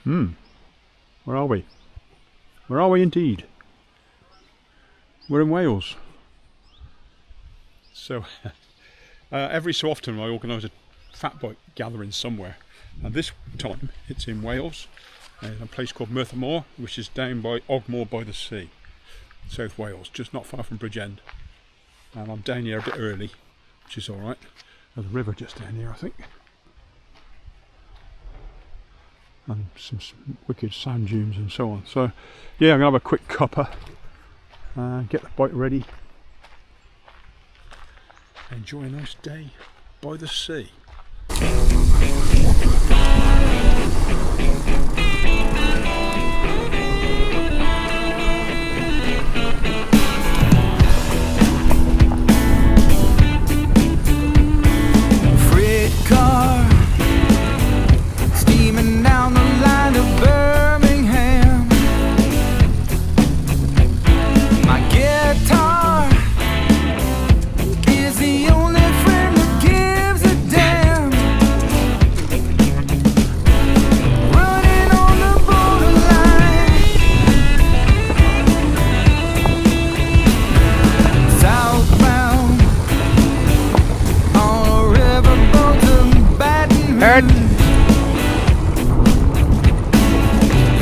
Where are we? Where are we indeed? We're in Wales. So every so often I organise a fat bike gathering somewhere, and this time it's in Wales, in a place called Merthyr Mawr, which is down by Ogmore by the sea, South Wales, just not far from Bridgend. And I'm down here a bit early, which is alright. There's a river just down here, I think. And some wicked sand dunes and so on. So yeah, I'm going to have a quick cuppa, get the bike ready, enjoy a nice day by the sea. Freight car steaming down the line of Birmingham. My guitar is the only friend that gives a damn. Running on the borderline, southbound on a riverboat to Baton Rouge.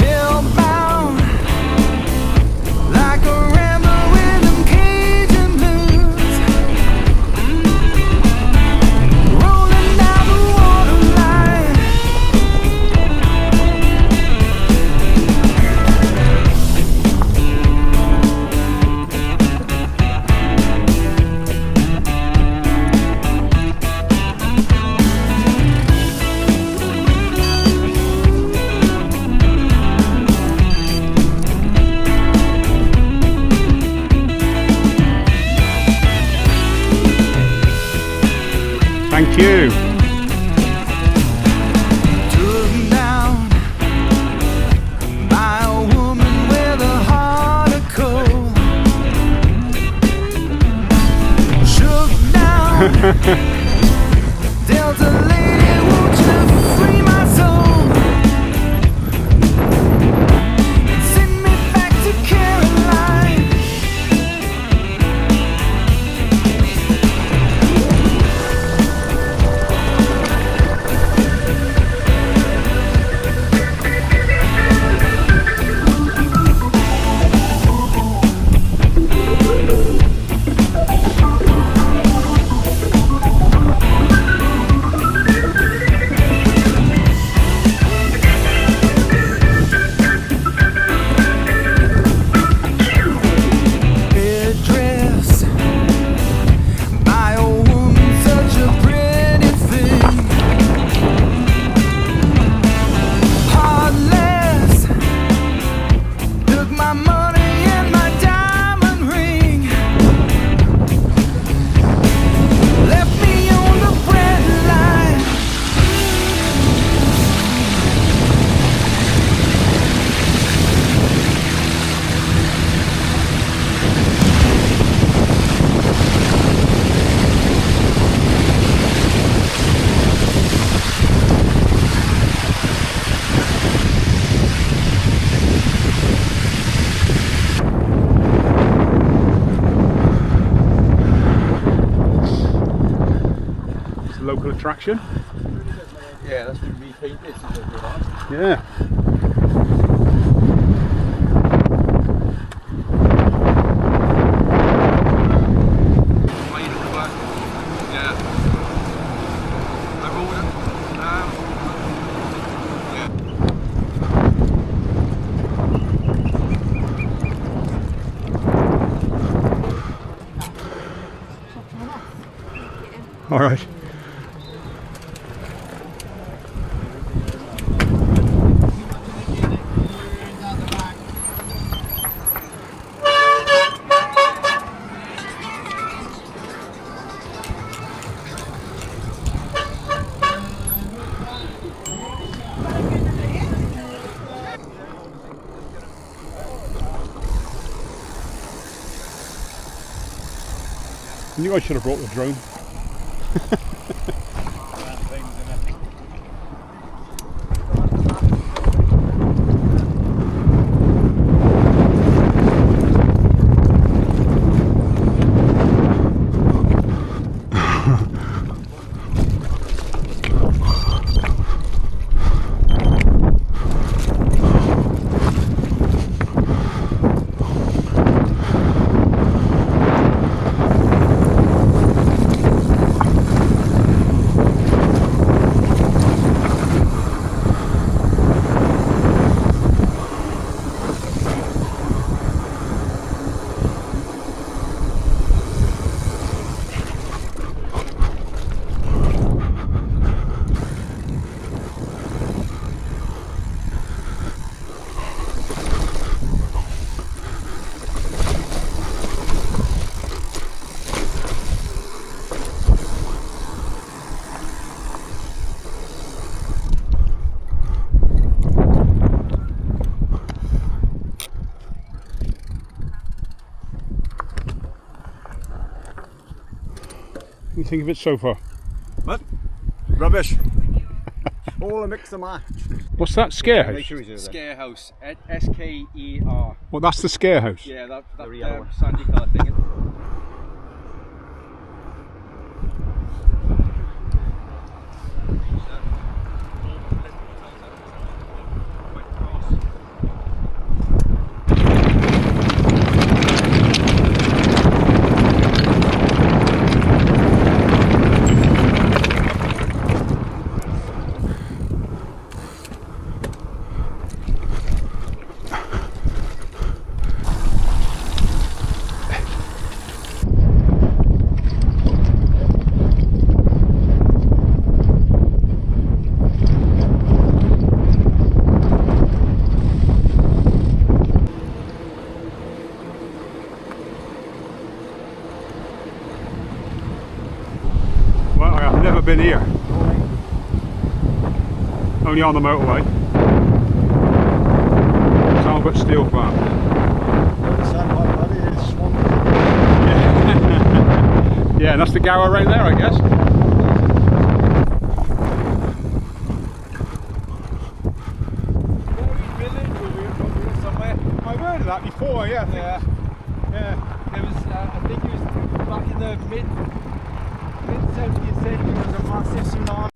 Hillbound like a rambler with them Cajun blues. Rolling down the waterline, Thank you. took down by a woman with a heart of coal. Shook down, Delta lady, won't you free my soul? Send me back to Caroline. Dressed by a woman, such a pretty thing. Heartless, took my money and my diamond ring. Left me on the breadline. It's a local attraction. Yeah, that's been repainted since I've realised. Yeah. Yeah. I've ordered. All right. I knew I should have brought the drone. you think of it so far? What? Rubbish. All a mix and match. What's that, scare house? Make sure he's there. Scare house, S-K-E-R. Well, that's the scare house. Yeah, that yellow one. sandy colour thing. Well, I have never been here. Only on the motorway. Talbot Steel Farm. Yeah, and that's the gower right there, I guess. I've heard of that before, yeah. Yeah. There was, I think it was back in the mid-70th century, there was a massive tsunami.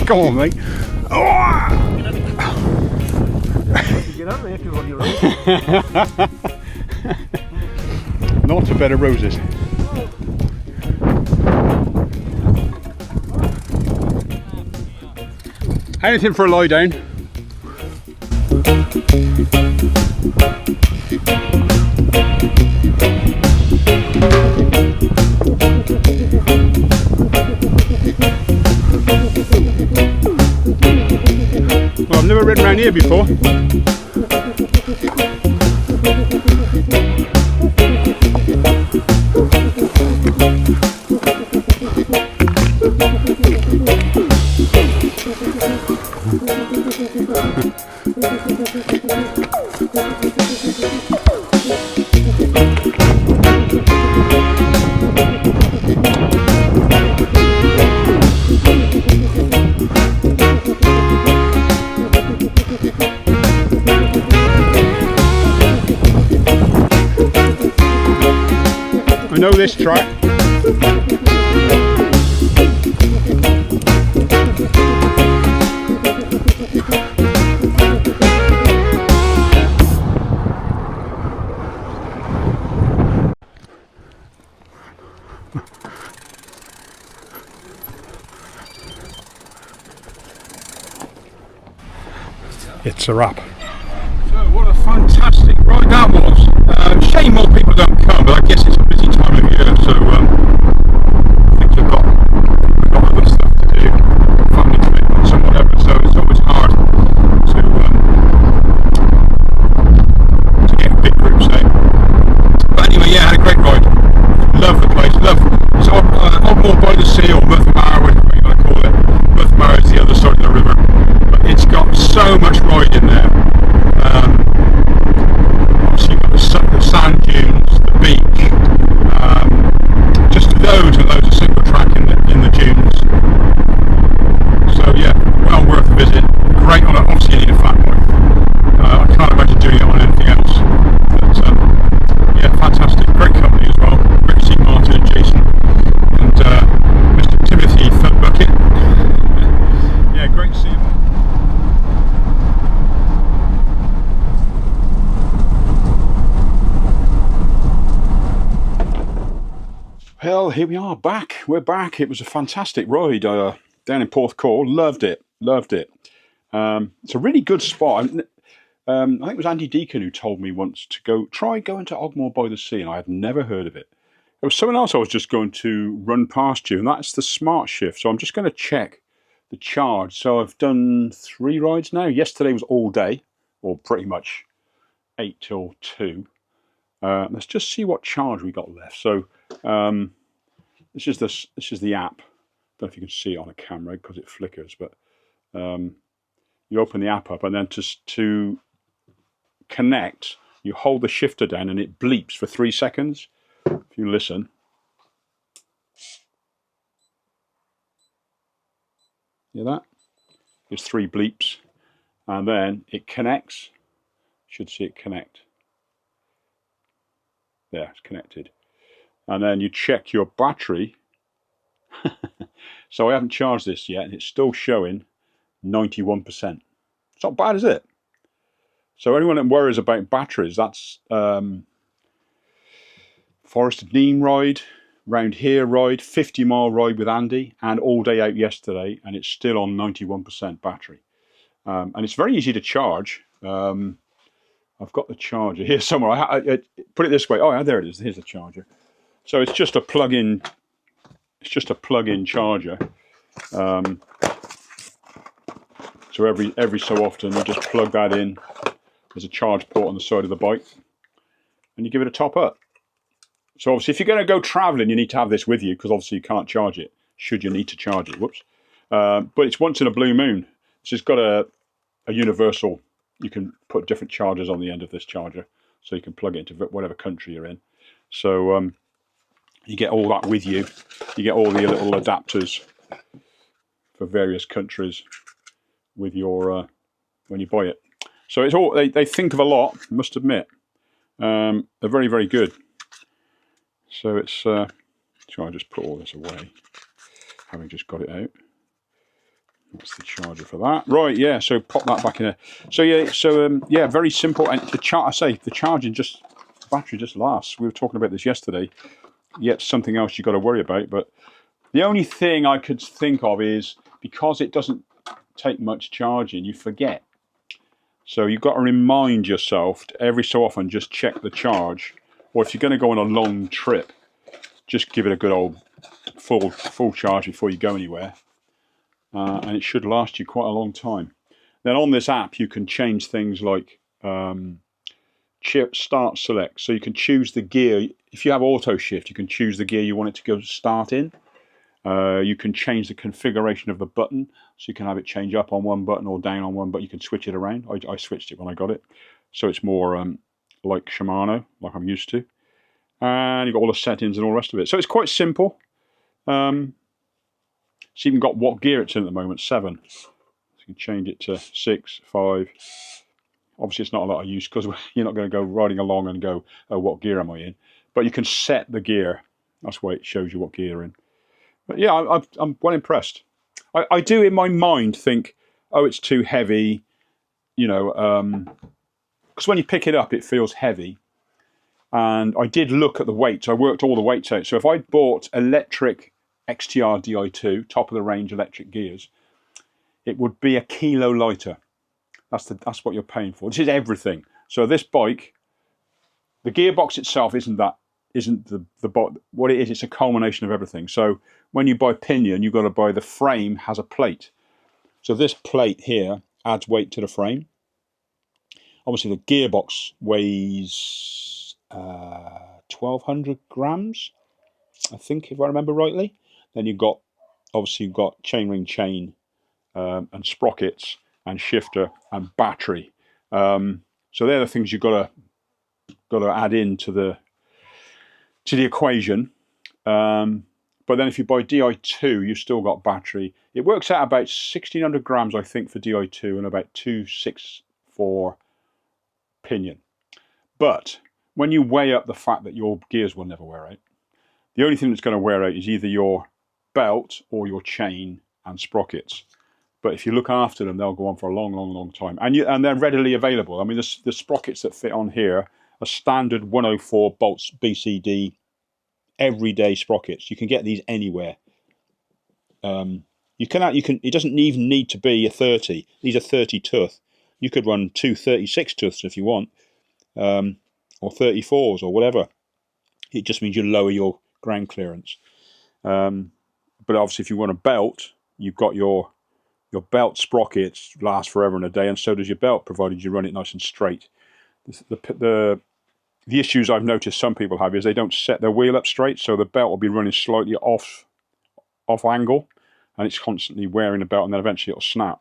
Come on, mate. Oh! Get up there if you want your rose. Not a bed of roses. Anything for a lie down. Well, I've never ridden around here before. I know this track. it's a wrap. So what a fantastic ride that was. Shame more people don't come, but I guess it's a busy time of year, so I think they've got other stuff to do, family commitments and whatever, so it's always hard to get big groups out. But anyway, yeah, I had a great ride. Love the place, it's Ogmore by the Sea, or Merthyr, whatever you want to call it. Merthyr is the other side of the river, but it's got so much ride in there. Obviously you've got the sand dunes, the beach, just loads and loads of single track in the dunes. So yeah, well worth a visit. Great on it. Obviously you need a fat bike. I can't imagine doing it on anything else. But yeah, fantastic. Great company as well. Great to see Martin and Jason and Mr. Timothy Bucket. Yeah, great to see him. Well, here we are, back. We're back. It was a fantastic ride down in Porthcawl. Loved it. It's a really good spot. I think it was Andy Deacon who told me once to try going to Ogmore by the Sea, and I had never heard of it. There was someone else I was just going to run past you, and that's the Smart Shift. So I'm just going to check the charge. So I've done 3 rides now. Yesterday was all day, or pretty much 8 till 2. Let's just see what charge we got left. So this is the app. I don't know if you can see it on a camera because it flickers, but you open the app up, and then to connect, you hold the shifter down and it bleeps for 3 seconds. If you listen, hear that? There's 3 bleeps, and then it connects. Should see it connect. There, it's connected. And then you check your battery. So I haven't charged this yet, and it's still showing 91%. It's not bad, is it? So anyone that worries about batteries, that's Forest of Neem ride, round here ride, 50-mile ride with Andy, and all day out yesterday, and it's still on 91% battery. And it's very easy to charge. I've got the charger here somewhere. I put it this way. Oh, yeah, there it is. Here's the charger. So it's just a plug-in. It's just a plug-in charger. So every so often you just plug that in. There's a charge port on the side of the bike, and you give it a top up. So obviously, if you're going to go travelling, you need to have this with you, because obviously you can't charge it should you need to charge it. Whoops. But it's once in a blue moon. So it's got a universal. You can put different chargers on the end of this charger, so you can plug it into whatever country you're in. So you get all that with you. You get all the little adapters for various countries with your when you buy it. So it's all they think of a lot, I must admit. They're very, very good. So it's so I just put all this away, having just got it out. That's the charger for that. Right, yeah, so pop that back in there. So yeah, yeah, very simple. And the charging battery just lasts. We were talking about this yesterday. Yet something else you've got to worry about. But the only thing I could think of is, because it doesn't take much charging, you forget. So you've got to remind yourself to every so often just check the charge. Or if you're going to go on a long trip, just give it a good old full charge before you go anywhere. And it should last you quite a long time. Then on this app, you can change things like start select. So you can choose the gear. If you have auto shift, you can choose the gear you want it to go start in. You can change the configuration of the button. So you can have it change up on one button or down on one, but you can switch it around. I switched it when I got it. So it's more like Shimano, like I'm used to. And you've got all the settings and all the rest of it. So it's quite simple. It's even got what gear it's in at the moment, 7. So you can change it to 6, 5. Obviously, it's not a lot of use because you're not going to go riding along and go, oh, what gear am I in? But you can set the gear. That's why it shows you what gear you're in. But yeah, I'm well impressed. I do in my mind think, oh, it's too heavy, you know, because when you pick it up, it feels heavy. And I did look at the weights. I worked all the weights out. So if I bought electric XTR Di2, top of the range electric gears, it would be 1 kilo lighter. That's what you're paying for. This is everything. So this bike, the gearbox itself isn't the what it is. It's a culmination of everything. So when you buy Pinion, you've got to buy the frame has a plate. So this plate here adds weight to the frame. Obviously, the gearbox weighs 1,200 grams, I think, if I remember rightly. Then you've got chainring chain and sprockets and shifter and battery. So they're the things you've got to add into the equation. But then if you buy Di2, you've still got battery. It works out about 1,600 grams, I think, for Di2 and about 2,600 for Pinion. But when you weigh up the fact that your gears will never wear out, the only thing that's going to wear out is either your belt or your chain and sprockets. But if you look after them, they'll go on for a long, long, long time. And they're readily available. I mean, the sprockets that fit on here are standard 104 bolts BCD everyday sprockets. You can get these anywhere. It doesn't even need to be a 30. These are 30 tooth. You could run two 36 tooths if you want, or 34s or whatever. It just means you lower your ground clearance. But obviously, if you want a belt, you've got your belt sprockets last forever and a day, and so does your belt, provided you run it nice and straight. The issues I've noticed some people have is they don't set their wheel up straight, so the belt will be running slightly off angle, and it's constantly wearing the belt, and then eventually it'll snap.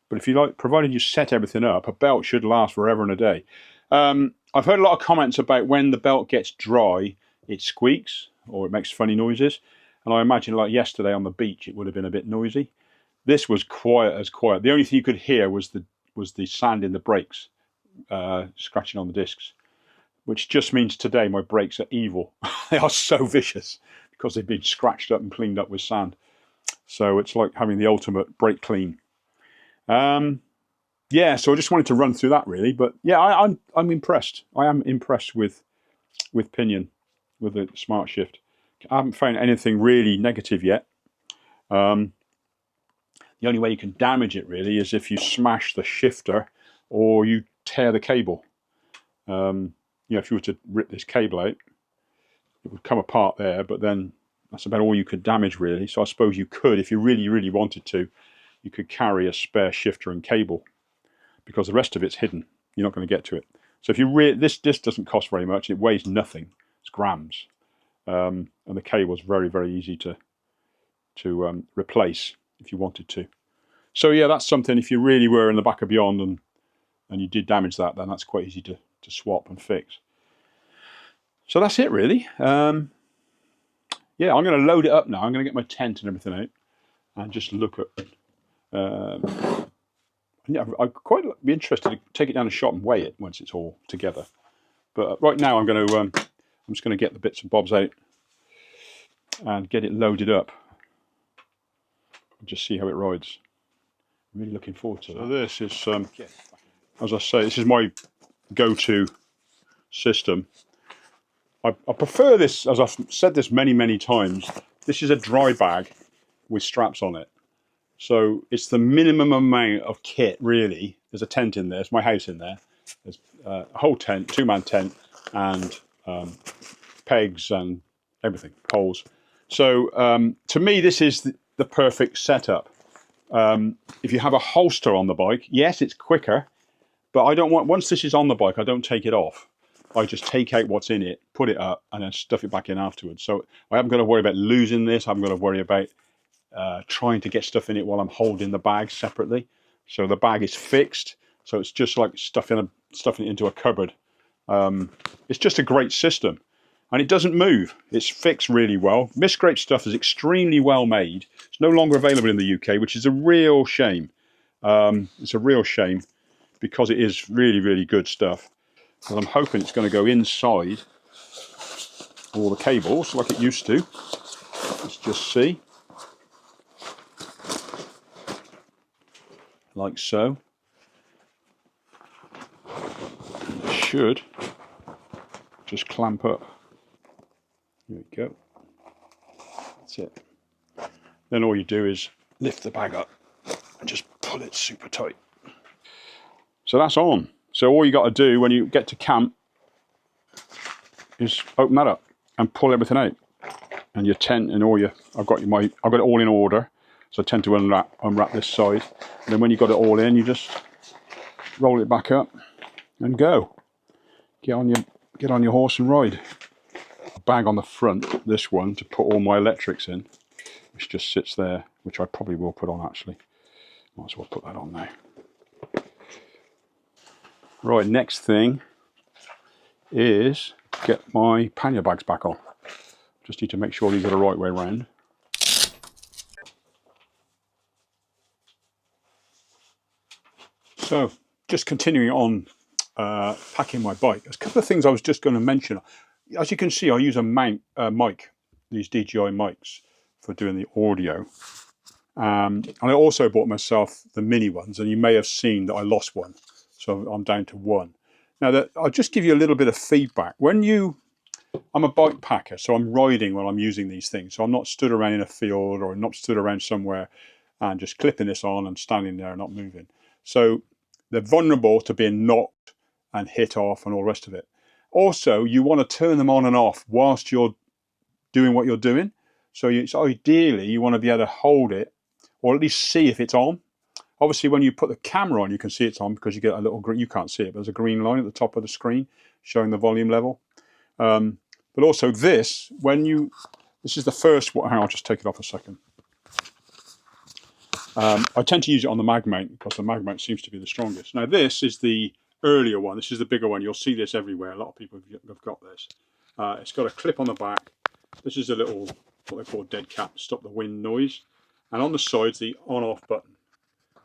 But if you provided you set everything up, a belt should last forever and a day. I've heard a lot of comments about when the belt gets dry, it squeaks or it makes funny noises. And I imagine, like yesterday on the beach, it would have been a bit noisy. This was quiet as quiet. The only thing you could hear was the sand in the brakes scratching on the discs, which just means today my brakes are evil. They are so vicious because they've been scratched up and cleaned up with sand. So it's like having the ultimate brake clean. Yeah, so I just wanted to run through that really, but yeah, I'm impressed. I am impressed with Pinion, with the Smart Shift. I haven't found anything really negative yet. The only way you can damage it really is if you smash the shifter or you tear the cable. If you were to rip this cable out, it would come apart there, but then that's about all you could damage really. So I suppose you could, if you really, really wanted to, you could carry a spare shifter and cable, because the rest of it's hidden. You're not going to get to it. So if you this doesn't cost very much. It weighs nothing. It's grams, and the cable is very, very easy to replace if you wanted to. So yeah, that's something. If you really were in the back of beyond and you did damage that, then that's quite easy to swap and fix. So that's it really. Yeah, I'm going to load it up now. I'm going to get my tent and everything out and just look at. Yeah, I'd quite be interested to take it down the shop and weigh it once it's all together. But right now I'm just going to get the bits and bobs out and get it loaded up and just see how it rides. I'm really looking forward to that. So this is, as I say, this is my go-to system. I prefer this, as I've said this many, many times, this is a dry bag with straps on it. So it's the minimum amount of kit, really. There's a tent in there. It's my house in there. There's a whole tent, two-man tent, and pegs and everything, poles. So to me, this is the perfect setup. If you have a holster on the bike, yes, it's quicker, but I don't want, once this is on the bike, I don't take it off. I just take out what's in it, put it up, and then stuff it back in afterwards. So I haven't got to worry about losing this. I haven't got to worry about trying to get stuff in it while I'm holding the bag separately. So the bag is fixed, so it's just like stuffing it into a cupboard. It's just a great system, and it doesn't move. It's fixed really well. Miscrape stuff is extremely well made. It's no longer available in the UK, which is a real shame. It's a real shame because it is really, really good stuff. And I'm hoping it's going to go inside all the cables like it used to. Let's just see. Like so. It should just clamp up. Here we go. That's it. Then all you do is lift the bag up and just pull it super tight. So that's on. So all you got to do when you get to camp is open that up and pull everything out. And your tent and all your, I've got it all in order. So I tend to unwrap this side. And then when you've got it all in, you just roll it back up and go. Get on your horse and ride. Bag on the front, this one, to put all my electrics in, which just sits there, which I probably will put on actually. Might as well put that on now. Right, next thing is get my pannier bags back on. Just need to make sure these are the right way around. So, just continuing on packing my bike. There's a couple of things I was just going to mention. As you can see, I use a mic, these DJI mics, for doing the audio. And I also bought myself the mini ones, and you may have seen that I lost one. So I'm down to one. Now, I'll just give you a little bit of feedback. I'm a bike packer, so I'm riding when I'm using these things. So I'm not stood around in a field or not stood around somewhere and just clipping this on and standing there and not moving. So they're vulnerable to being knocked and hit off and all the rest of it. Also, you want to turn them on and off whilst you're doing what you're doing. So ideally, you want to be able to hold it or at least see if it's on. Obviously, when you put the camera on, you can see it's on because you get a little green, you can't see it, but there's a green line at the top of the screen showing the volume level. But also this is the first one. Hang on, I'll just take it off a second. I tend to use it on the mag mount because the mag mount seems to be the strongest. Now this is the earlier one. This is the bigger one. You'll see this everywhere. A lot of people have got this. It's got a clip on the back. This is a little, what they call dead cap, to stop the wind noise. And on the sides, the on-off button.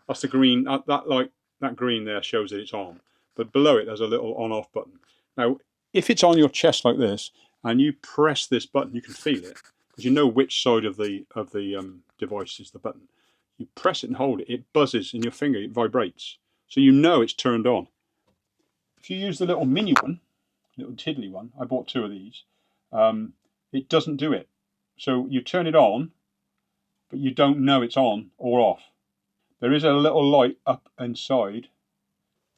That's the green. That green there shows that it's on. But below it, there's a little on-off button. Now, if it's on your chest like this, and you press this button, you can feel it because you know which side of the device is the button. You press it and hold it, it buzzes in your finger, it vibrates. So you know it's turned on. If you use the little mini one, little tiddly one, I bought 2 of these, it doesn't do it. So you turn it on, but you don't know it's on or off. There is a little light up inside.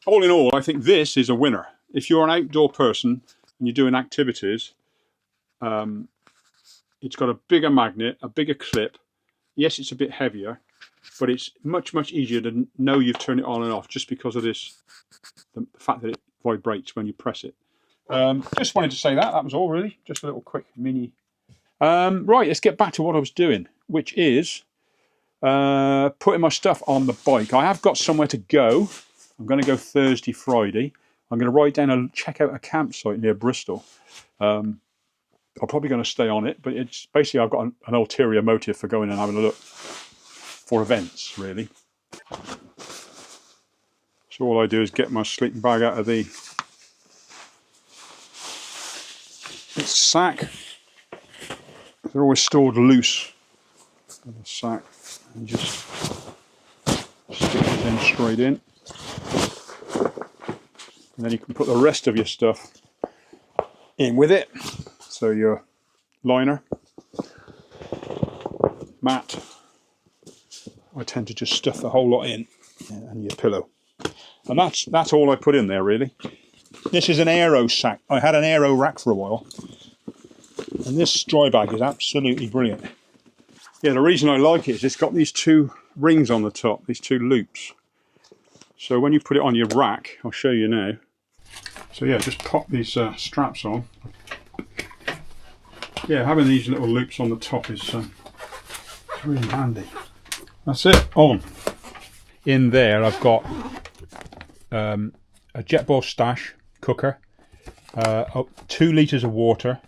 All in all, I think this is a winner. If you're an outdoor person and you're doing activities, it's got a bigger magnet, a bigger clip. Yes, it's a bit heavier, but it's much, much easier to know you've turned it on and off just because of this, the fact that it vibrates when you press it. Just wanted to say that was all really. Just a little quick mini. Right, let's get back to what I was doing, which is putting my stuff on the bike. I have got somewhere to go. I'm going to go Thursday, Friday. I'm going to ride down and check out a campsite near Bristol. I'm probably going to stay on it, but it's basically I've got an ulterior motive for going and having a look for events, really. So all I do is get my sleeping bag out of the sack. They're always stored loose in the sack, and just stick it in straight in. And then you can put the rest of your stuff in with it. So your liner, mat, I tend to just stuff the whole lot in, and your pillow. And that's all I put in there really. This is an aero sack. I had an aero rack for a while. And this dry bag is absolutely brilliant. Yeah, the reason I like it is it's got these 2 rings on the top, these 2 loops. So when you put it on your rack, I'll show you now. So yeah, just pop these straps on. Yeah, having these little loops on the top is really handy. That's it, on. In there I've got a Jetboil stash cooker, 2 litres of water,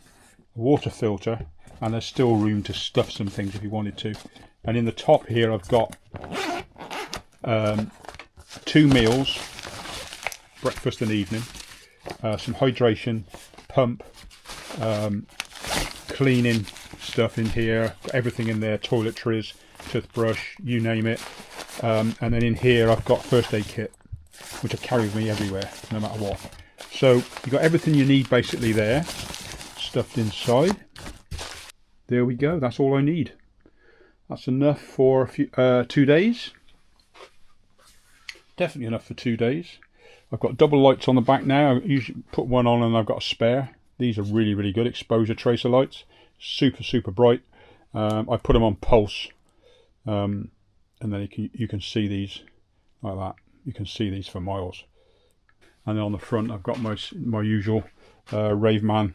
a water filter, and there's still room to stuff some things if you wanted to. And in the top here I've got 2 meals, breakfast and evening, some hydration, pump, cleaning stuff in here, got everything in there, toiletries, toothbrush, you name it. And then in here I've got first aid kit, which I carry with me everywhere, no matter what. So you've got everything you need basically there, stuffed inside. There we go, that's all I need. That's enough for 2 days. Definitely enough for 2 days. I've got double lights on the back now. I usually put one on and I've got a spare. These are really, really good exposure tracer lights. Super, super bright. I put them on pulse, and then you can see these like that. You can see these for miles. And then on the front I've got my usual Raveman,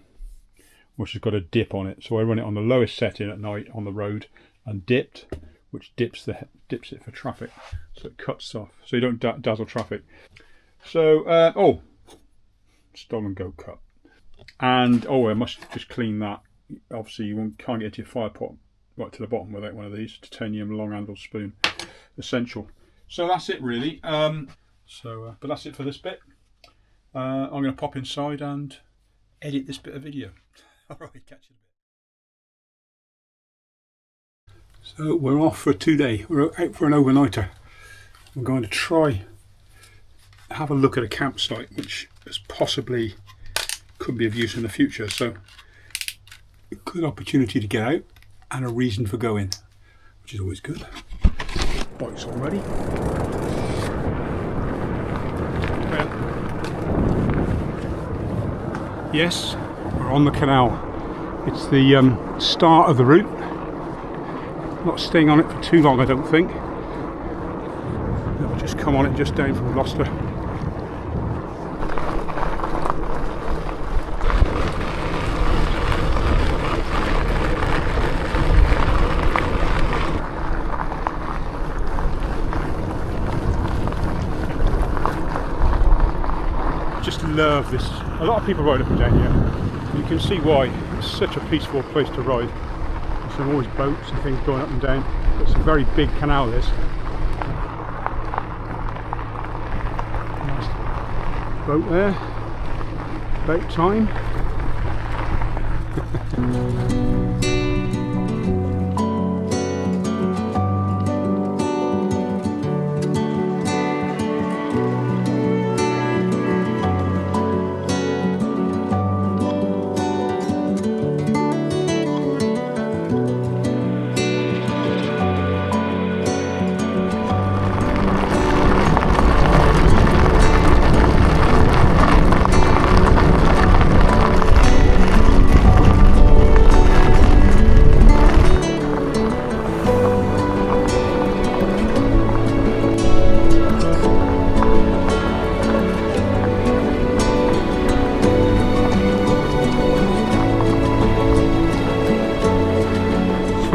which has got a dip on it. So I run it on the lowest setting at night on the road and dipped, which dips it for traffic, so it cuts off, so you don't dazzle traffic. So stolen goat cut, and I must just clean that. Obviously you can't get into your fire pot right to the bottom without one of these. Titanium long handled spoon, essential. So that's it really. But that's it for this bit. I'm going to pop inside and edit this bit of video. Alright, catch you in a bit. So we're off for 2 days. We're out for an overnighter. We're going to try have a look at a campsite which is possibly could be of use in the future. So a good opportunity to get out and a reason for going, which is always good. Bike's all ready. Yes, we're on the canal. It's the start of the route. Not staying on it for too long, I don't think. It'll just come on it just down from Gloucester. Just love this. A lot of people ride up and down here. You can see why. It's such a peaceful place to ride. There's always boats and things going up and down. It's a very big canal, this. Nice boat there. About time.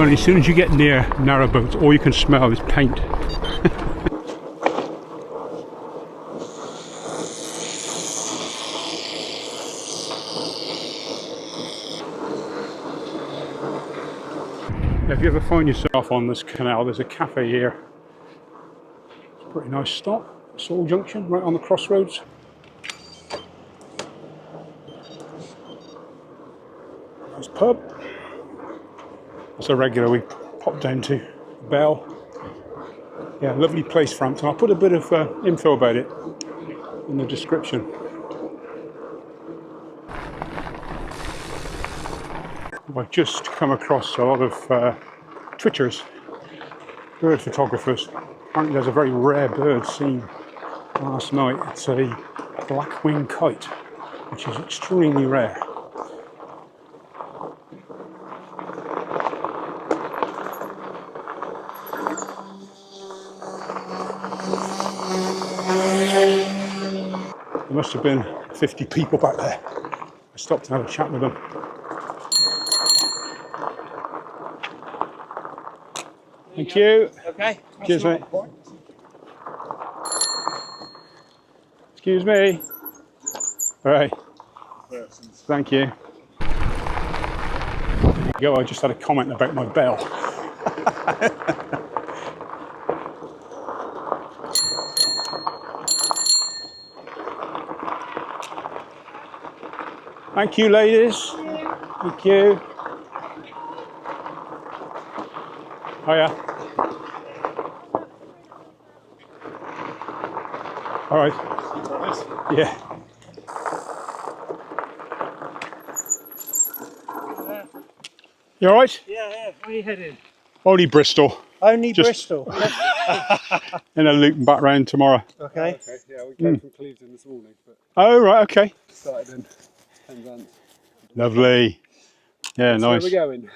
As soon as you get near narrowboats, all you can smell is paint. If you ever find yourself on this canal, there's a cafe here. It's a pretty nice stop. Saul Junction, right on the crossroads. Nice pub. It's a regular we pop down to. Bell. Yeah, lovely place, Frampton. I'll put a bit of info about it in the description. I've just come across a lot of twitchers, bird photographers. Apparently there's a very rare bird seen last night. It's a black-winged kite, which is extremely rare. There must have been 50 people back there. I stopped and had a chat with them. Thank you. Okay. Cheers, mate. Excuse me. All right. Thank you. There you go. I just had a comment about my bell. Thank you, ladies. Thank you. Oh yeah. All right. Yeah. You all right? Yeah, yeah. Where are you heading? Only Bristol. Only Just- Bristol. In a loop and back round tomorrow. Okay. Okay, yeah, we came from Clevedon this morning, but Oh, right, okay. started in Penzance. Lovely. Yeah, So nice. where we going?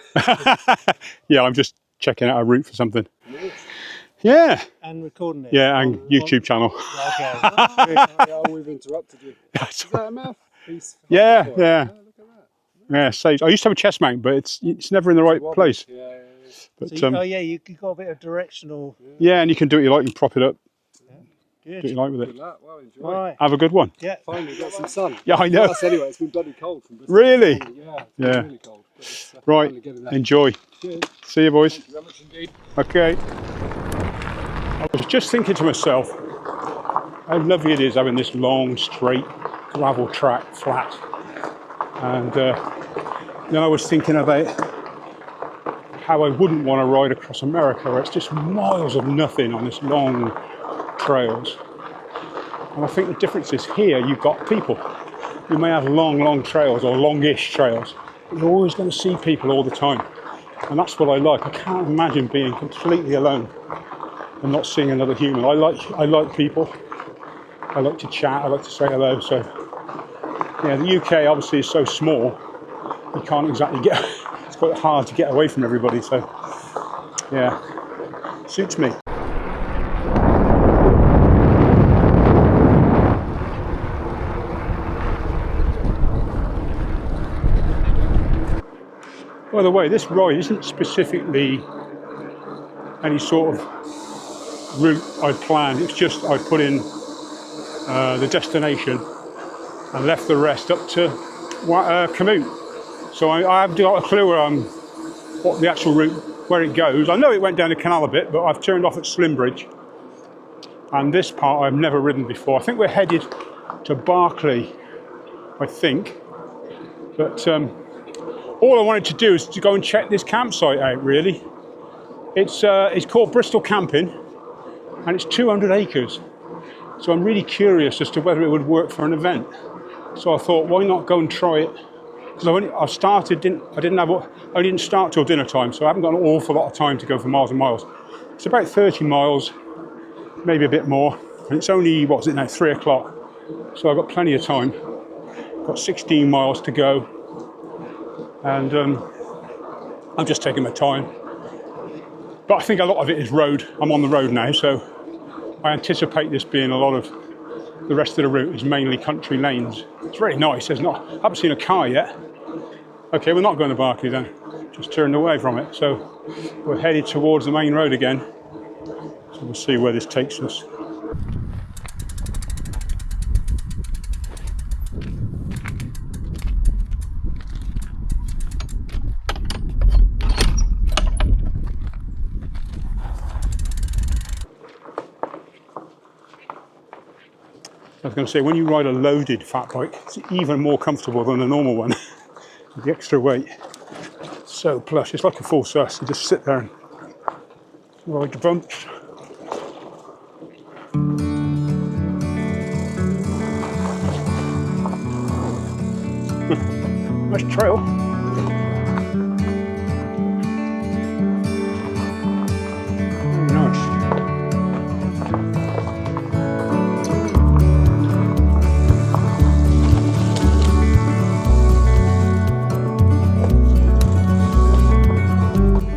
Yeah, I'm just checking out a route for something. Nice. Yeah, And recording it. yeah, and YouTube channel. Okay. Oh, we've interrupted you. Is that a mouth piece? Yeah, Oh, yeah. look at that. Yeah, saves. I used to have a chest mount, but it's never in the right Wobbly. place. Yeah, yeah, But So you, oh yeah, you got a bit of directional. yeah, and you can do what you like. You prop it up, do what Good. you like with Good it. luck. Well, enjoy. All right. Have a good one. Yeah. Finally got some sun. Yeah, I know. Us anyway, it's been bloody cold from Bristol. Really? Yeah, it's been Yeah. really cold. But it's, Right, finally getting there. enjoy. Cheers. See you, boys. Thank you very much indeed. Okay. I was just thinking to myself, how lovely it is having this long, straight gravel track, flat. And then I was thinking about how I wouldn't want to ride across America, where it's just miles of nothing on this long trails. And I think the difference is here you've got people. You may have long trails or longish trails, but you're always going to see people all the time. And that's what I like. I can't imagine being completely alone and not seeing another human. I like people. I like to chat. I like to say hello. So yeah, the UK obviously is so small. You can't exactly get. It's quite hard to get away from everybody. So yeah, suits me. By the way, this ride isn't specifically any sort of route I planned. It's just I put in the destination and left the rest up to commute. So I haven't got a clue what the actual route, where it goes. I know it went down the canal a bit, but I've turned off at Slimbridge. And this part I've never ridden before. I think we're headed to Barclay, I think. But all I wanted to do is to go and check this campsite out, really. It's called Bristol Camping, and it's 200 acres. So I'm really curious as to whether it would work for an event. So I thought, why not go and try it? Because I didn't start till dinner time, so I haven't got an awful lot of time to go for miles and miles. It's about 30 miles, maybe a bit more, and it's only, what's it now, 3 o'clock. So I've got plenty of time. Got 16 miles to go, and I'm just taking my time. But I think a lot of it is road. I'm on the road now, so I anticipate this being a lot of the rest of the route is mainly country lanes. It's very nice. I haven't seen a car yet. Okay, we're not going to Barclay then. Just turned away from it. So we're headed towards the main road again. So we'll see where this takes us. I was going to say, when you ride a loaded fat bike, it's even more comfortable than a normal one. With the extra weight, it's so plush. It's like a full sus. You just sit there and ride the bumps. Nice trail. Very nice.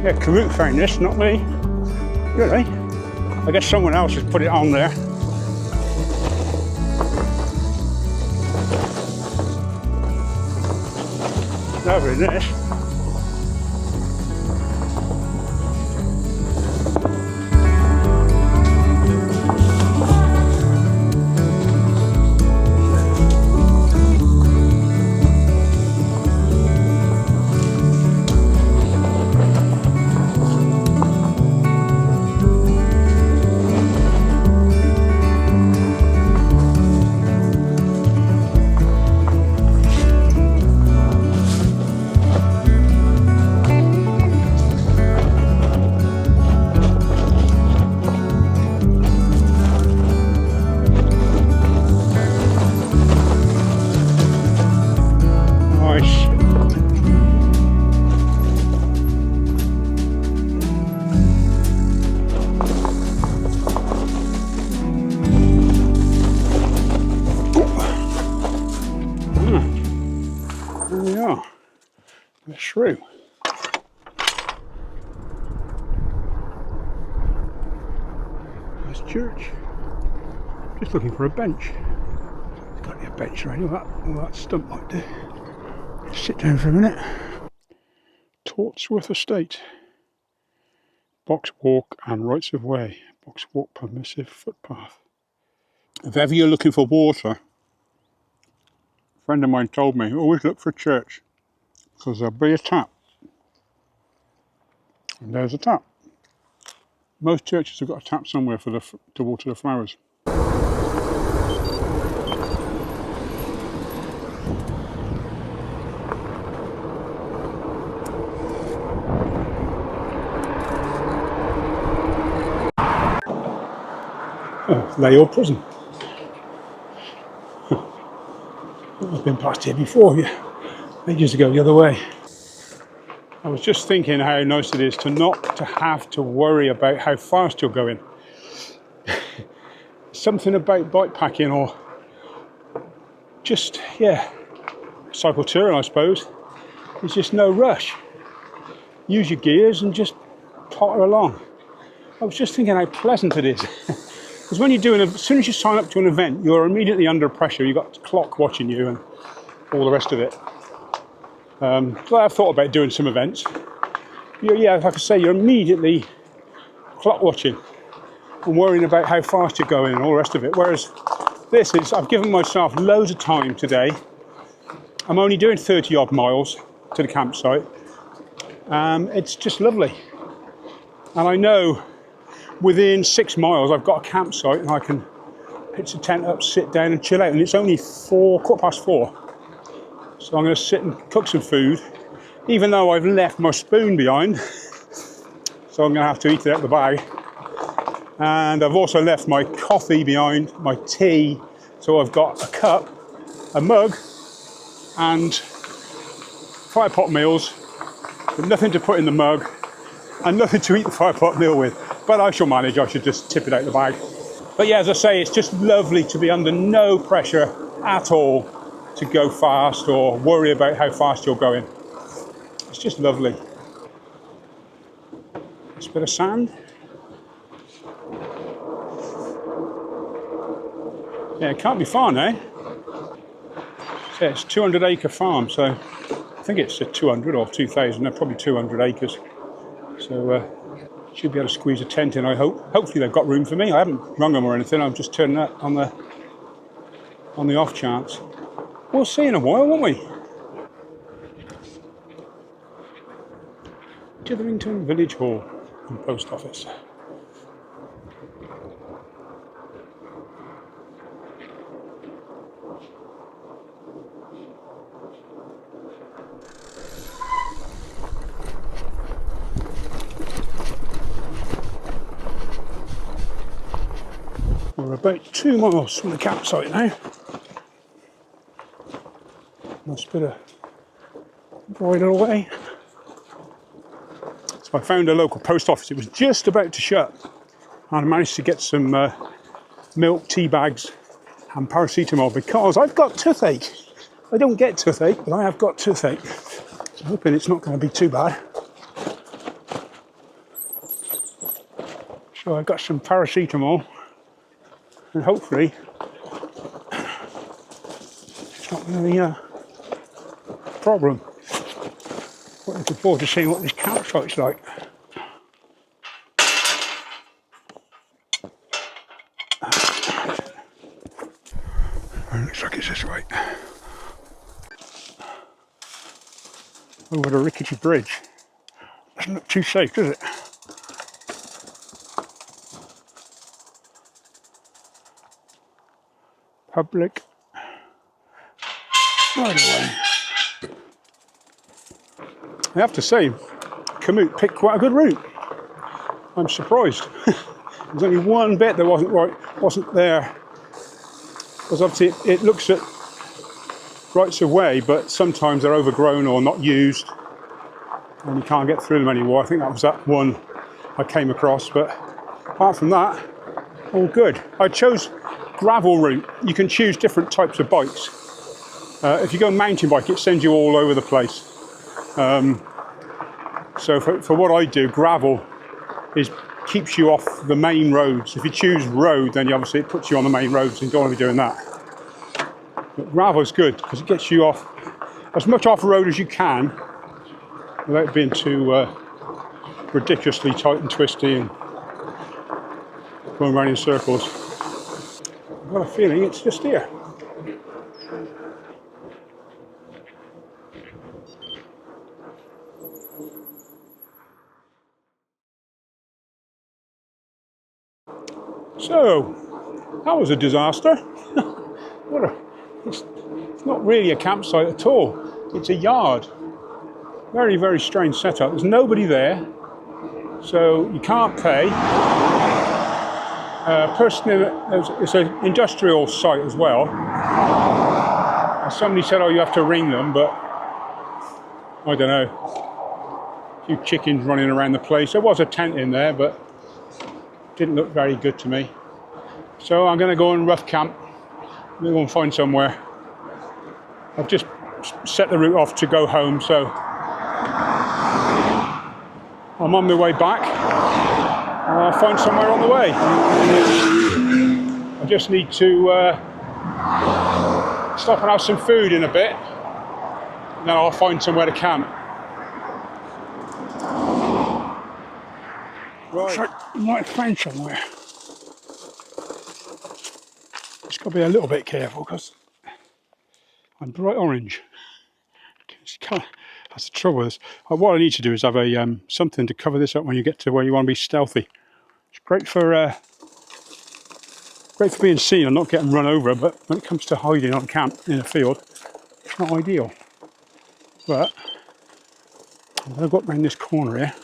Yeah, Kamut found this, not me. Really? I guess someone else has put it on there. Lovely, this. through. That's church. Just looking for a bench. There's got to be a bench around. All that stump might do. Sit down for a minute. Tortsworth Estate. Box walk and rights of way. Box walk permissive footpath. If ever you're looking for water, a friend of mine told me, always look for a church, because there'll be a tap. And there's a tap. Most churches have got a tap somewhere for to water the flowers. Oh, Layle Prison. I've been past here before, ages ago the other way. I was just thinking how nice it is to not to have to worry about how fast you're going. Something about bikepacking, or just, cycle touring I suppose, there's just no rush. Use your gears and just potter along. I was just thinking how pleasant it is. Because when you're doing, as soon as you sign up to an event, you're immediately under pressure. You've got the clock watching you and all the rest of it. So I've thought about doing some events. Like I say, you're immediately clock watching and worrying about how fast you're going and all the rest of it. Whereas this is, I've given myself loads of time today. I'm only doing 30 odd miles to the campsite. It's just lovely. And I know within 6 miles I've got a campsite and I can pitch the tent up, sit down and chill out. And it's only 4:15. So I'm going to sit and cook some food, even though I've left my spoon behind. So I'm going to have to eat it out of the bag. And I've also left my coffee behind, my tea. So I've got a cup, a mug, and fire pot meals, with nothing to put in the mug, and nothing to eat the fire pot meal with. But I shall manage, I should just tip it out of the bag. But yeah, as I say, it's just lovely to be under no pressure at all to go fast or worry about how fast you're going. It's just lovely. This bit of sand. Yeah, it can't be far now. Yeah, it's a 200 acre farm, so I think it's a 200 or 2,000, no, probably 200 acres. So should be able to squeeze a tent in, I hope. Hopefully they've got room for me. I haven't rung them or anything, I'm just turning that on the off chance. We'll see in a while, won't we? Titherington Village Hall and Post Office. We're about 2 miles from the campsite now. Nice bit of bridle away. So I found a local post office. It was just about to shut, and I managed to get some milk, tea bags and paracetamol because I've got toothache. I don't get toothache, but I have got toothache. So I'm hoping it's not going to be too bad. So I've got some paracetamol, and hopefully it's not going to be a problem. I'm looking forward to seeing what this campsite's like. It looks like it's this way. Over the rickety bridge. Doesn't look too safe, does it? Public right away. I have to say, Canal picked quite a good route. I'm surprised. There's only one bit that wasn't there. Because obviously it looks at rights of way, but sometimes they're overgrown or not used, and you can't get through them anymore. I think that was that one I came across, but apart from that, all good. I chose gravel route. You can choose different types of bikes. If you go mountain bike, it sends you all over the place. So for what I do, gravel keeps you off the main roads. If you choose road, then obviously it puts you on the main roads, and you don't want to be doing that. But gravel's good because it gets you off as much off road as you can without being too ridiculously tight and twisty and going around in circles. I've got a feeling it's just here. So, that was a disaster. It's not really a campsite at all. It's a yard. Very, very strange setup. There's nobody there, so you can't pay. It's an industrial site as well. Somebody said, oh, you have to ring them, but I don't know. A few chickens running around the place. There was a tent in there, but didn't look very good to me. So I'm going to go and rough camp. I'm going to go and find somewhere. I've just set the route off to go home, so I'm on my way back. I'll find somewhere on the way. I just need to stop and have some food in a bit, and then I'll find somewhere to camp. Right, I might find somewhere. Just got to be a little bit careful because I'm bright orange. That's the trouble with this. What I need to do is have a something to cover this up when you get to where you want to be stealthy. It's great for being seen and not getting run over, but when it comes to hiding on camp in a field, it's not ideal. But I'm going to go up around this corner here.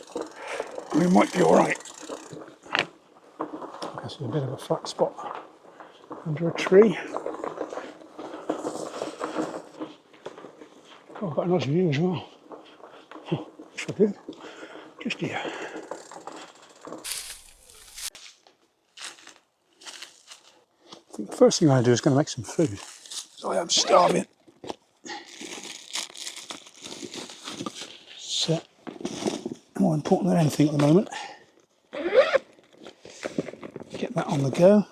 We might be all right. I see a bit of a flat spot under a tree. Oh, I've got a nice view as well. Sure do. Just here. I think the first thing I'm going to do is going to make some food. So I am starving. So, more important than anything at the moment. Get that on the go.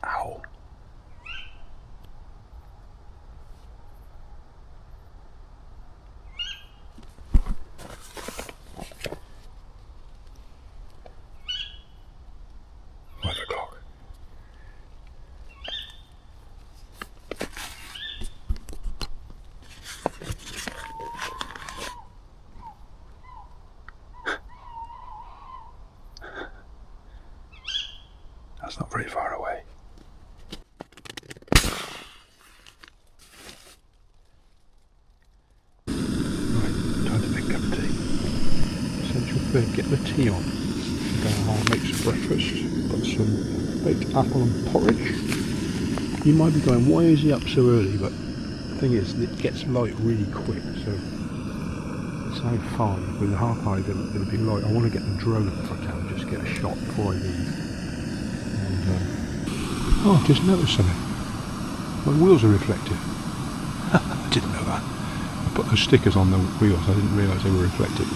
Ow. That's not very far away. Right, time to make a cup of tea. Essential thing, get the tea on. Then I'll make some breakfast. Got some baked apple and porridge. You might be going, why is he up so early? But the thing is, it gets light really quick, so it's now 5. With the 5:30 it'll be light. I want to get the drone if I can, just get a shot before I leave. Oh, I just noticed something. My wheels are reflective. I didn't know that. I put those stickers on the wheels, I didn't realise they were reflective.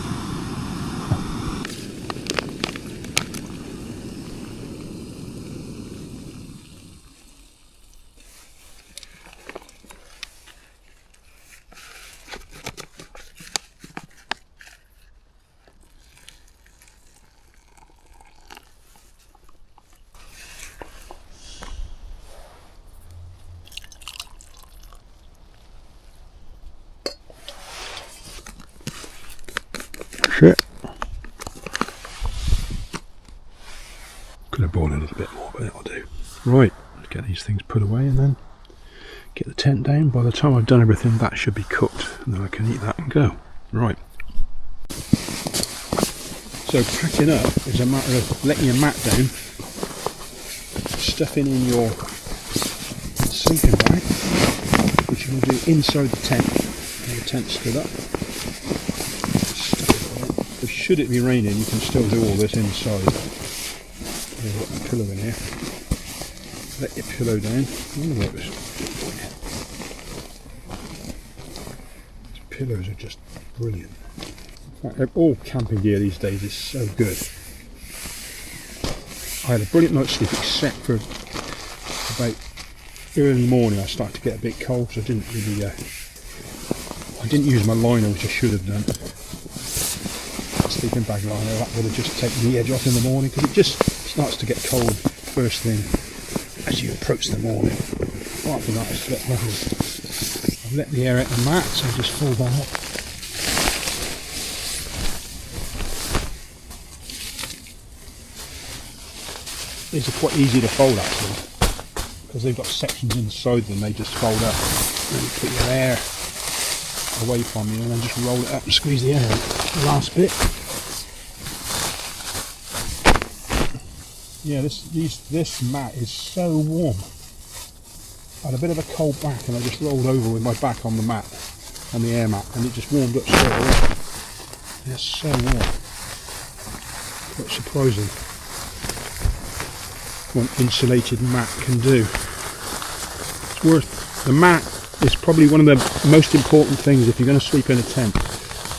a bit more, but it'll do. Right, get these things put away and then get the tent down. By the time I've done everything, that should be cooked, and then I can eat that and go. Right. So packing up is a matter of letting your mat down, stuffing in your sleeping bag, which you will do inside the tent, and the tent stood up. So should it be raining, you can still do all this inside. There's a pillow in here. Let your pillow down. I wonder what this. These pillows are just brilliant. In fact, all camping gear these days is so good. I had a brilliant night's sleep, except for about early morning. I started to get a bit cold, so I didn't really. I didn't use my liner, which I should have done. Sleeping bag liner, that would have just taken the edge off in the morning, because it just starts to get cold first thing as you approach the morning. Apart from that, I slept lovely. I've let the air out the mat, so I just fold that up. These are quite easy to fold actually, because they've got sections inside them. They just fold up, and then you put your air away from you, and then just roll it up and squeeze the air out. The last bit. Yeah, this mat is so warm. I had a bit of a cold back, and I just rolled over with my back on the mat, on the air mat, and it just warmed up straight away. It's so warm. Quite surprising what an insulated mat can do. It's worth. The mat is probably one of the most important things if you're going to sleep in a tent.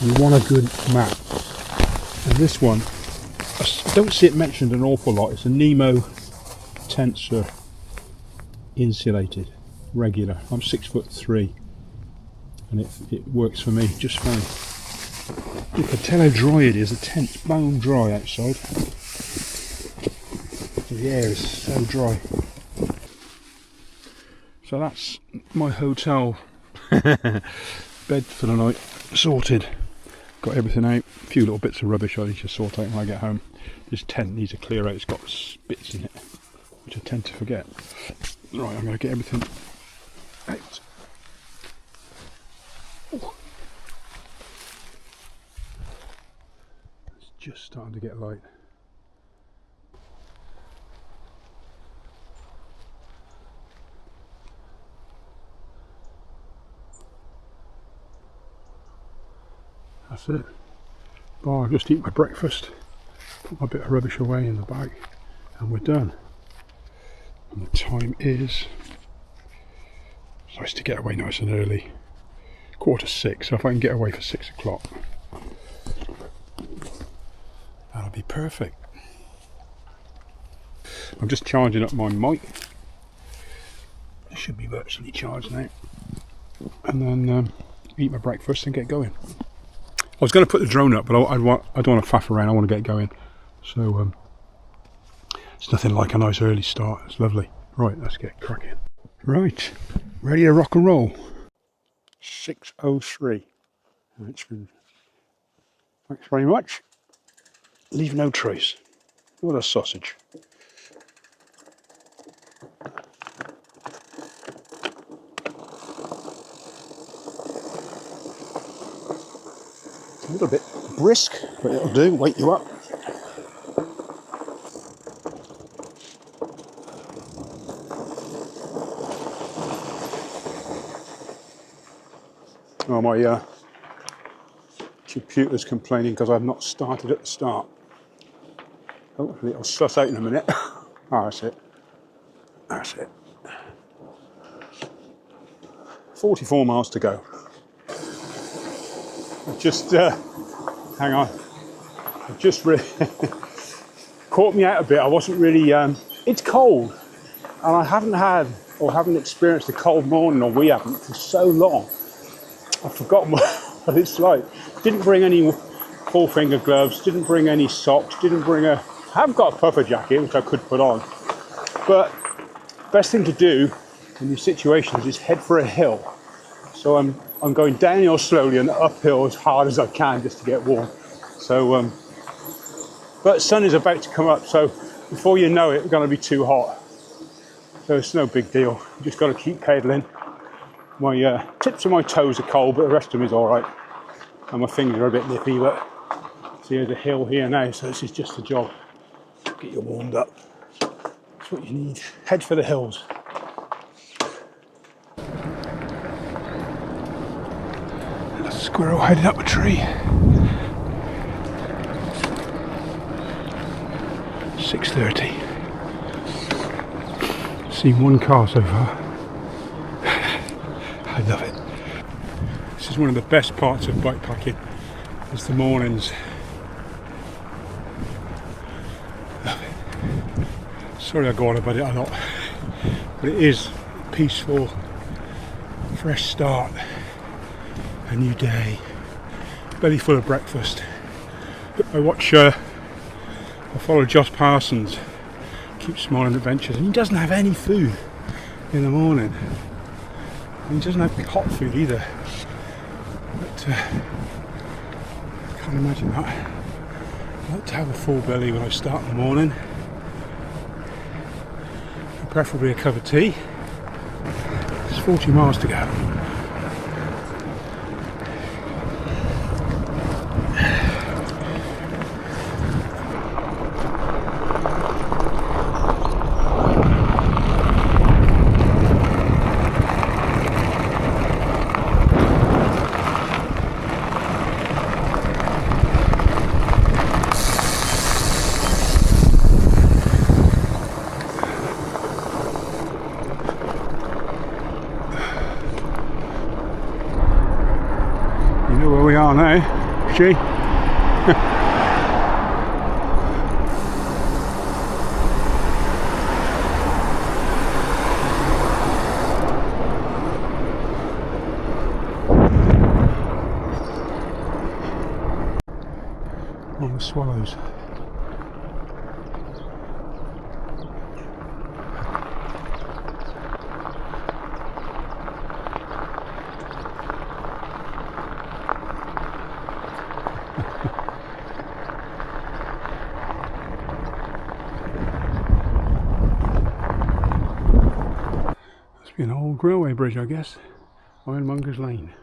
You want a good mat, and this one, I don't see it mentioned an awful lot. It's a Nemo Tensor insulated, regular. I'm 6'3", and it works for me just fine. You can tell how dry it is. The tent's bone dry outside. The air is so dry. So that's my hotel bed for the night sorted. Got everything out. A few little bits of rubbish I need to sort out when I get home. This tent needs to clear out. It's got bits in it, which I tend to forget. Right, I'm going to get everything out. Ooh. It's just starting to get light. That's it. Oh, I'll just eat my breakfast, put my bit of rubbish away in the bag, and we're done. And the time is, it's nice to get away nice and early, 5:45, so if I can get away for 6 o'clock, that'll be perfect. I'm just charging up my mic. It should be virtually charged now. And then eat my breakfast and get going. I was going to put the drone up, but I don't want to faff around. I want to get going. So it's nothing like a nice early start. It's lovely. Right, let's get cracking. Right, ready to rock and roll. 6:03. Thanks very much. Leave no trace. What a sausage. A little bit brisk, but it'll do, wake you up. Oh, my computer's complaining because I've not started at the start. Hopefully it'll suss out in a minute. Oh, that's it. That's it. 44 miles to go. Just hang on. It just really caught me out a bit. I wasn't really. It's cold, and I haven't experienced a cold morning, or we haven't, for so long. I've forgotten what it's like. Didn't bring any full finger gloves. Didn't bring any socks. I have got a puffer jacket which I could put on, but best thing to do in these situations is head for a hill. So I'm going downhill slowly and uphill as hard as I can just to get warm. So, but the sun is about to come up, so before you know it, it's going to be too hot. So it's no big deal. You just got to keep pedaling. My tips of my toes are cold, but the rest of them is all right. And my fingers are a bit nippy, but see, there's a hill here now, so this is just a job. Get you warmed up. That's what you need. Head for the hills. A squirrel heading up a tree. 6:30. Seen one car so far. I love it. This is one of the best parts of bikepacking. It's the mornings. Love it. Sorry I go on about it a lot, but it is peaceful, fresh start, a new day, belly full of breakfast. I follow Josh Parsons, Keep Smiling Adventures, and he doesn't have any food in the morning. And he doesn't have hot food either. But I can't imagine that. I like to have a full belly when I start in the morning. And preferably a cup of tea. It's 40 miles to go. Where we are now, she. On the swallows. An old railway bridge, I guess. Ironmonger's Lane.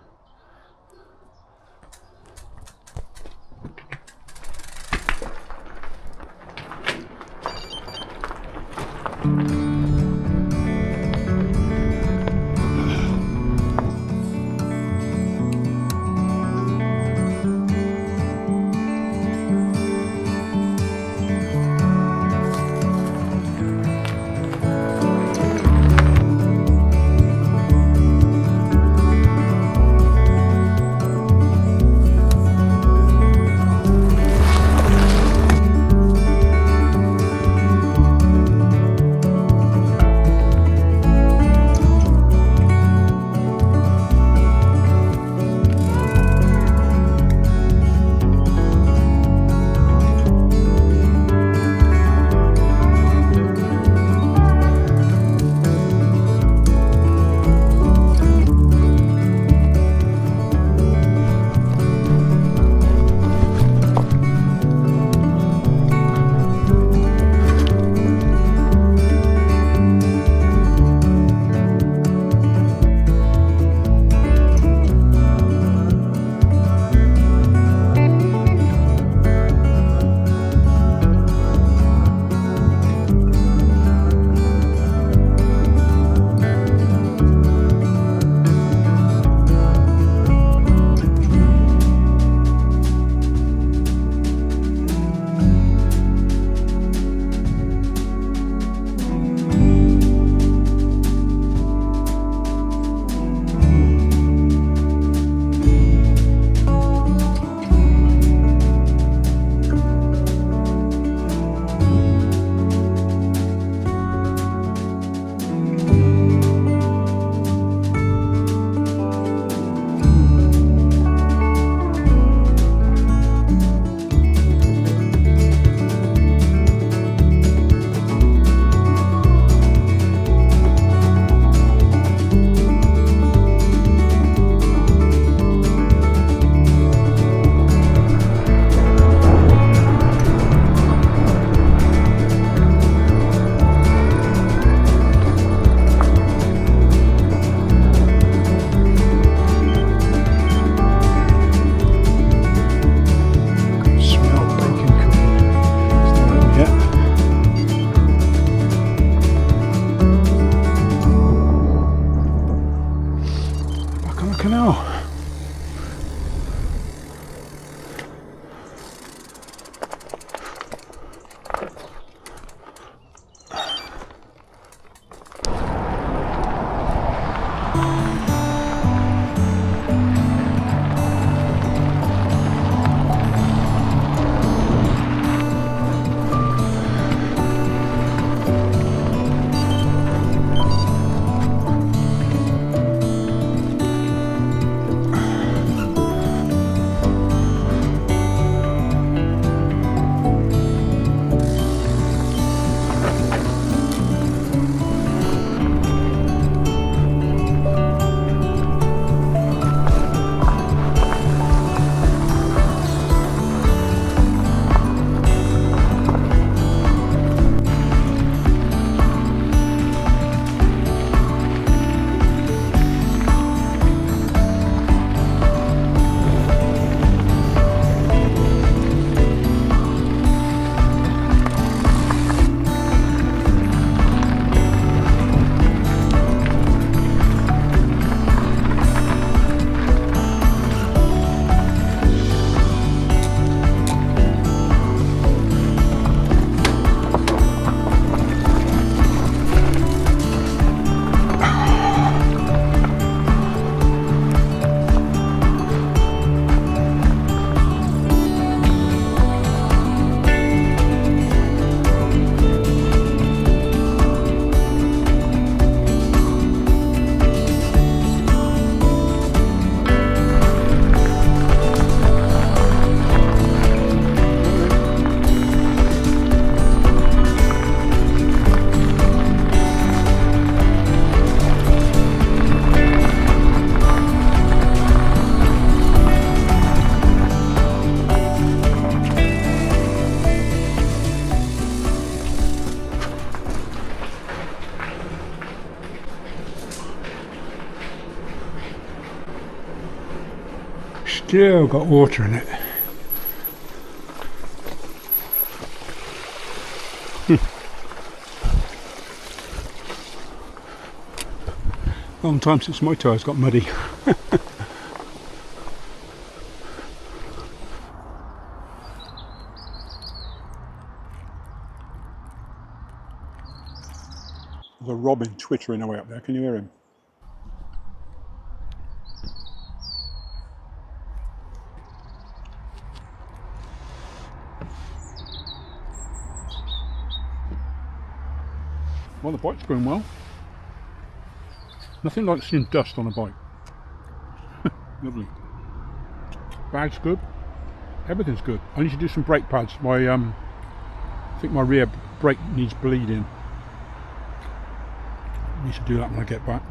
still got water in it. Long time since my tyres got muddy. There's a robin twittering away up there, can you hear him? Well, the bike's going well. Nothing like seeing dust on a bike. Lovely. Bag's good. Everything's good. I need to do some brake pads. I think my rear brake needs bleeding. I need to do that when I get back.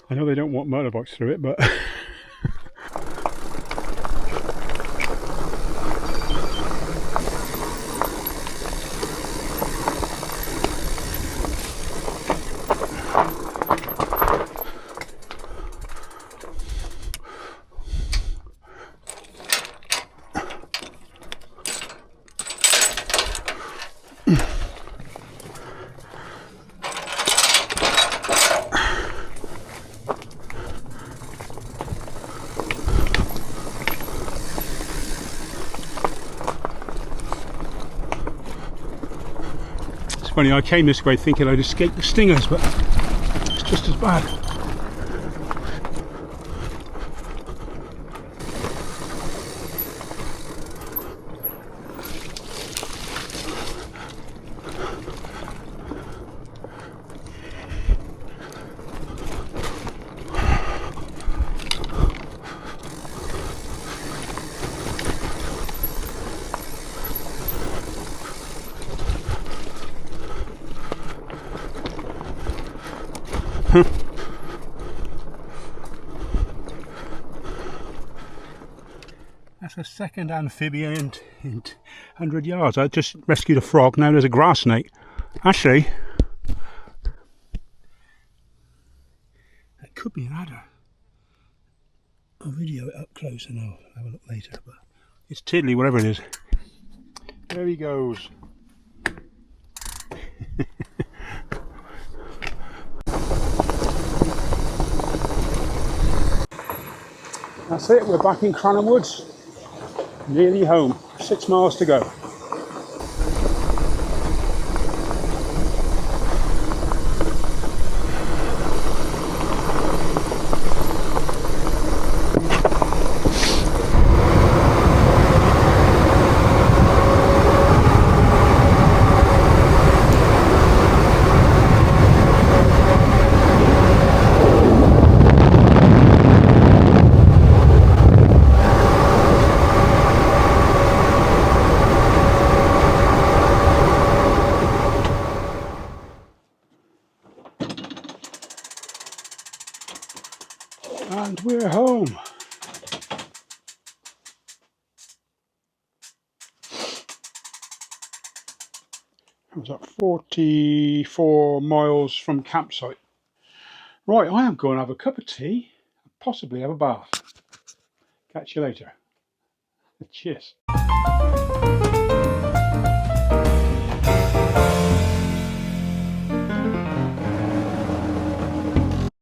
I know they don't want motorbikes through it, but funny, I came this way thinking I'd escape the stingers, but it's just as bad. That's a second amphibian in 100 yards. I just rescued a frog, now there's a grass snake. Actually, that could be an adder. I'll video it up close and I'll have a look later, but it's tiddly, whatever it is. There he goes. That's it, we're back in Canal Woods. Nearly home. 6 miles to go. And we're home. That was at 44 miles from campsite. Right, I am going to have a cup of tea, possibly have a bath. Catch you later. Cheers.